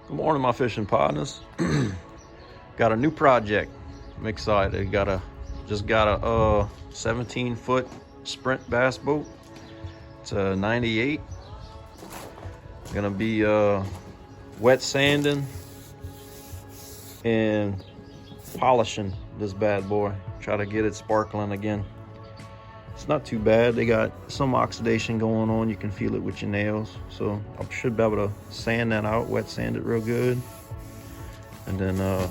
Good morning, my fishing partners. Got a new project. I'm excited. Just got a 17-foot Sprint bass boat. It's a 98. Gonna be wet sanding and polishing this bad boy. Try to get it sparkling again. It's not too bad. They got some oxidation going on. You can feel it with your nails. So I should be able to sand that out, wet sand it real good. And then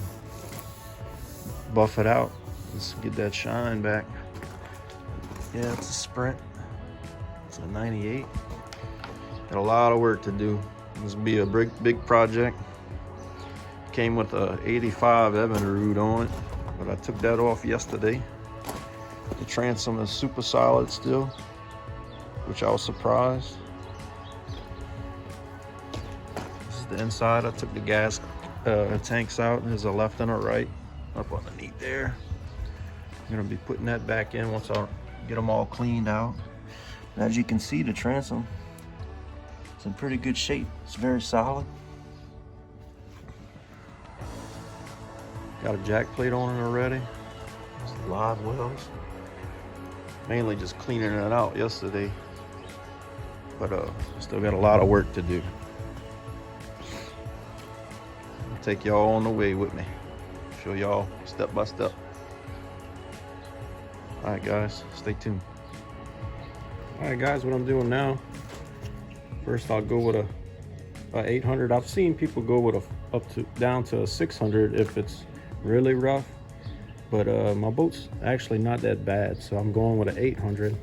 buff it out. Let's get that shine back. Yeah, it's a Sprint. It's a 98. Got a lot of work to do. This will be a big project. Came with a 85 Evinrude on it, but I took that off yesterday. The transom is super solid still, which I was surprised. This is the inside. I took the gas tanks out. There's a left and a right up underneath there. I'm gonna be putting that back in once I get them all cleaned out. And as you can see, the transom is in pretty good shape. It's very solid. Got a jack plate on it already. There's the live wells. Mainly just cleaning it out yesterday, but still got a lot of work to do. I'll take y'all on the way with me, show y'all step by step. All right, guys, stay tuned. All right, guys, what I'm doing now, first I'll go with a 800. I've seen people go with down to a 600 if it's really rough. But my boat's actually not that bad, so I'm going with an 800.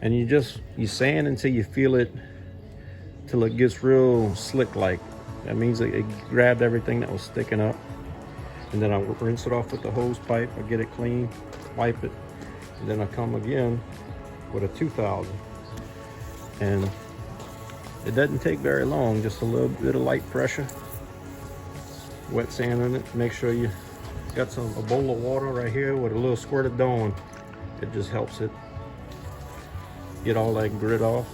And you sand until you feel it, till it gets real slick-like. That means it grabbed everything that was sticking up. And then I rinse it off with the hose pipe. I get it clean, wipe it, and then I come again with a 2000. And it doesn't take very long, just a little bit of light pressure. Wet sand in it. Make sure you got a bowl of water right here with a little squirt of Dawn. It just helps it get all that grit off.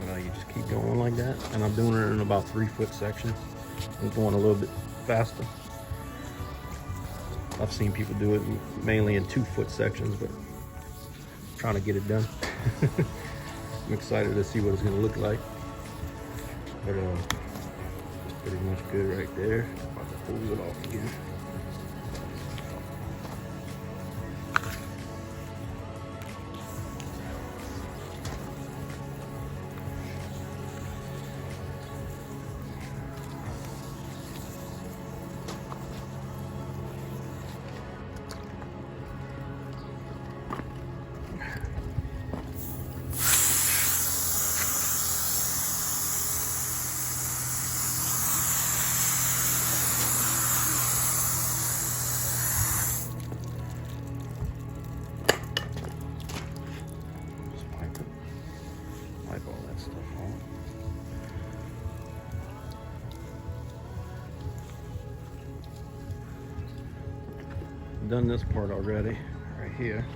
You just keep going like that, and I'm doing it in about 3-foot sections. I'm going a little bit faster. I've seen people do it mainly in 2-foot sections, but I'm trying to get it done. I'm excited to see what it's going to look like. But it's pretty much good right there. Pull it off again. Wipe all that stuff off. Done this part already, right here.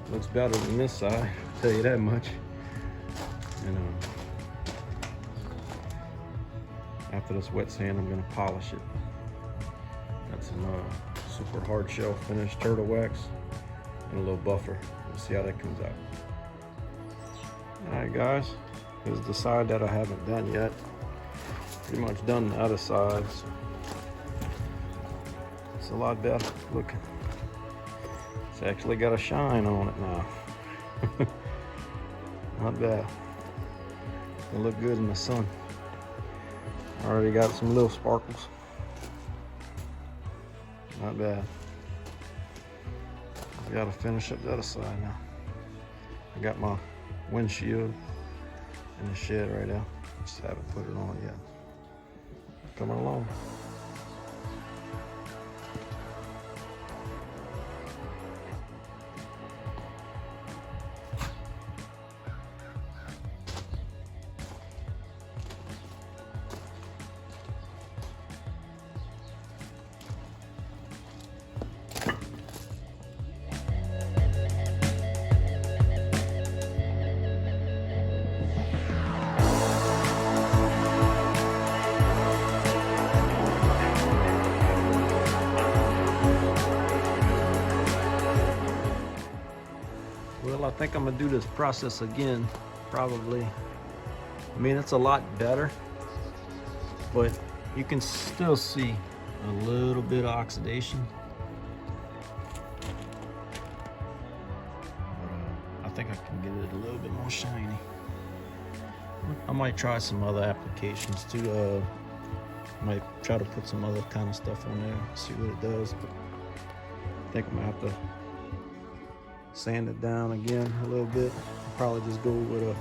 Looks better than this side, I'll tell you that much. And after this wet sand, I'm gonna polish it. Got some super hard shell finish turtle wax and a little buffer. We'll see how that comes out. All right, guys, here's the side that I haven't done yet. Pretty much done the other sides. It's a lot better looking. It's actually got a shine on it now. Not bad. It'll look good in the sun. Already got some little sparkles. Not bad. I gotta finish up the other side now. I got my windshield in the shed right now. Just haven't put it on yet. Coming along. Well, I think I'm gonna do this process again, probably. I mean, it's a lot better, but you can still see a little bit of oxidation. But, I think I can get it a little bit more shiny. I might try some other applications too. Might try to put some other kind of stuff on there, see what it does. But I think I'm gonna have to sand it down again a little bit. Probably just go with a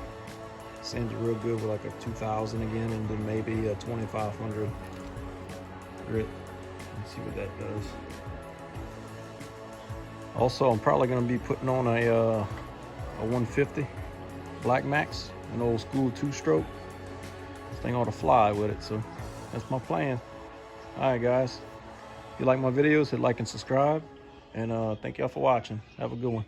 sand it real good with like a 2000 again, and then maybe a 2500 grit. Let's see what that does. Also, I'm probably gonna be putting on a 150 Black Max, an old school 2-stroke. This thing ought to fly with it, so that's my plan. All right, guys. If you like my videos, hit like and subscribe. And thank y'all for watching. Have a good one.